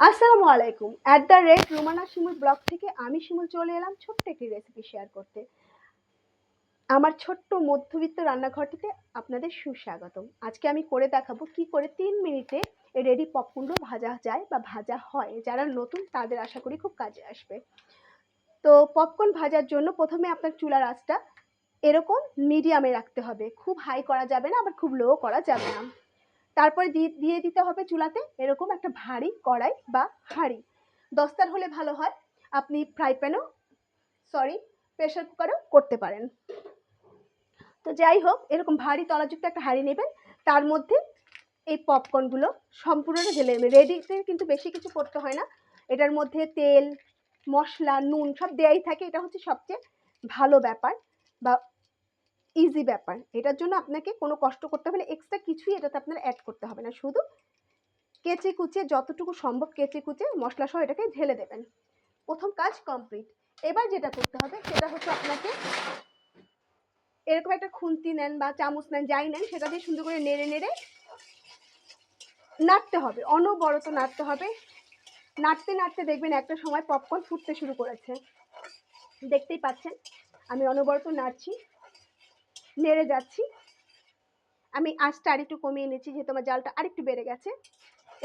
আসসালামু আলাইকুম। @রুমানা শিমুল ব্লগ থেকে আমি শিমুল চলে এলাম ছোট্ট একটি রেসিপি শেয়ার করতে। আমার ছোট্ট মধ্যবিত্ত রান্নাঘরটিতে আপনাদের সুস্বাগতম। আজকে আমি করে দেখাবো কি করে ৩ মিনিটে রেডি পপকর্নগুলো ভাজা যায় বা ভাজা হয়। যারা নতুন তাদের আশা করি খুব কাজে আসবে। তো পপকর্ন ভাজার জন্য প্রথমে আপনার চুলার আঁচটা এরকম মিডিয়ামে রাখতে হবে। খুব হাই করা যাবে না, আবার খুব লো করা যাবে না। তারপরে দিয়ে দিতে হবে চুলাতে এরকম একটা ভারী কড়াই বা হাঁড়ি। দস্তার হলে ভালো হয়। আপনি ফ্রাই প্যানও প্রেসার কুকারও করতে পারেন। তো যাই হোক, এরকম ভারী তলাযুক্ত একটা হাঁড়ি নেবেন। তার মধ্যে এই পপকর্নগুলো সম্পূর্ণ ঢেলে নেবেন। রেডিতে কিন্তু বেশি কিছু করতে হয় না। এটার মধ্যে তেল, মশলা, নুন সব দেয়াই থাকে। এটা হচ্ছে সবচেয়ে ভালো ব্যাপার বা ইজি ব্যাপার। এটার জন্য আপনাকে কোনো কষ্ট করতে হবে না, এক্সট্রা কিছুই এটাতে আপনার অ্যাড করতে হবে না। শুধু কেচে কুচে যতটুকু সম্ভব কেচে কুচে মশলা সহ এটাকে ঢেলে দেবেন। প্রথম কাজ কমপ্লিট। এবার যেটা করতে হবে সেটা হচ্ছে আপনাকে এরকম একটা খুন্তি নেন বা চামচ নেন, যাই নেন, সেটা দিয়ে সুন্দর করে নেড়ে নেড়ে নাড়তে হবে, অনবরত নাড়তে হবে। নাড়তে নাড়তে দেখবেন একটা সময় পপকর্ন ফুটতে শুরু করেছে। দেখতেই পাচ্ছেন আমি অনবরত নাড়ছি, নেড়ে যাচ্ছি। আমি আঁচটা আরেকটু কমিয়ে নিচ্ছি যেহেতু আমার জালটা আরেকটু বেড়ে গেছে।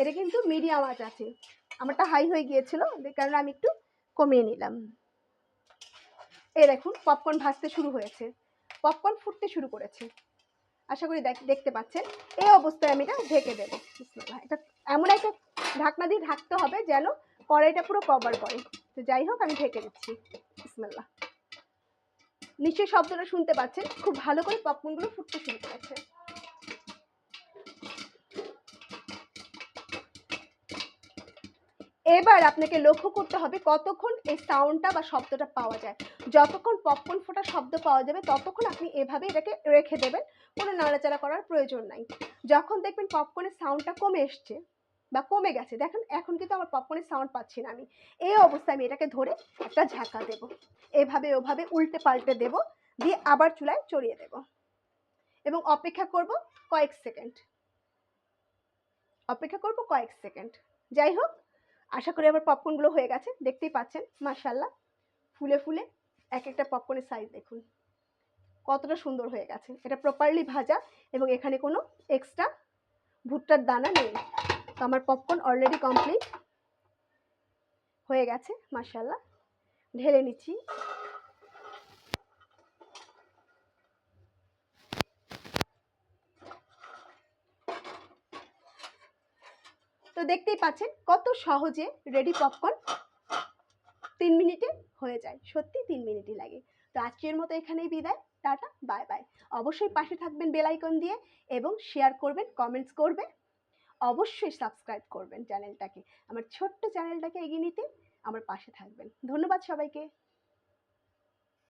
এটা কিন্তু মিডিয়াম আঁচ আছে, আমারটা হাই হয়ে গিয়েছিল, যে কারণে আমি একটু কমিয়ে নিলাম। এই দেখুন পপকর্ন ভাজতে শুরু হয়েছে, পপকর্ন ফুটতে শুরু করেছে। আশা করি দেখতে পাচ্ছেন। এই অবস্থায় আমি এটা ঢেকে দেবো। এটা এমন একটা ঢাকনা দিয়ে ঢাকতে হবে যেন কড়াইটা পুরো কভার করে। তো যাই হোক, আমি ঢেকে দিচ্ছি। বিসমিল্লাহ। নিশ্চয়ই শব্দটা শুনতে পাচ্ছেন, খুব ভালো করে পপকর্নগুলো ফুটতে শুরু করেছে। এবার আপনাকে লক্ষ্য করতে হবে কতক্ষণ এই সাউন্ডটা বা শব্দটা পাওয়া যায়। যতক্ষণ পপকর্ন ফোটার শব্দ পাওয়া যাবে ততক্ষণ আপনি এভাবে এটাকে রেখে দেবেন, কোনো নাড়াচাড়া করার প্রয়োজন নাই। যখন দেখবেন পপকর্নের সাউন্ডটা কমে এসছে বা কমে গেছে, দেখেন এখন কিন্তু আমার পপকর্নের সাউন্ড পাচ্ছি না আমি, এই অবস্থায় আমি এটাকে ধরে একটা ঝাঁকা দেব। এভাবে ওভাবে উল্টে পাল্টে দেব, দিয়ে আবার চুলায় চড়িয়ে দেব এবং অপেক্ষা করব কয়েক সেকেন্ড। যাই হোক, আশা করি আমার পপকর্নগুলো হয়ে গেছে। দেখতেই পাচ্ছেন মাশাআল্লাহ, ফুলে ফুলে এক একটা পপকর্নের সাইজ দেখুন কতটা সুন্দর হয়ে গেছে। এটা প্রপারলি ভাজা এবং এখানে কোনো এক্সট্রা ভুট্টার দানা নেই। তো আমার পপকর্ন অলরেডি কমপ্লিট হয়ে গেছে মাশাআল্লাহ। ঢেলে নিচ্ছি। তো দেখতেই পাচ্ছেন কত সহজে রেডি পপকর্ন 3 মিনিটে হয়ে যায়। সত্যি 3 মিনিটই লাগে। তো আজকের মতো এখানেই বিদায়। Tata, bye bye. অবশ্যই পাশে থাকবেন বেল আইকন দিয়ে এবং শেয়ার করবেন, কমেন্টস করবেন। অবশ্যই সাবস্ক্রাইব করবেন চ্যানেলটাকে। আমার ছোট্ট চ্যানেলটাকে এগিয়ে নিতে আমার পাশে থাকবেন। ধন্যবাদ সবাইকে।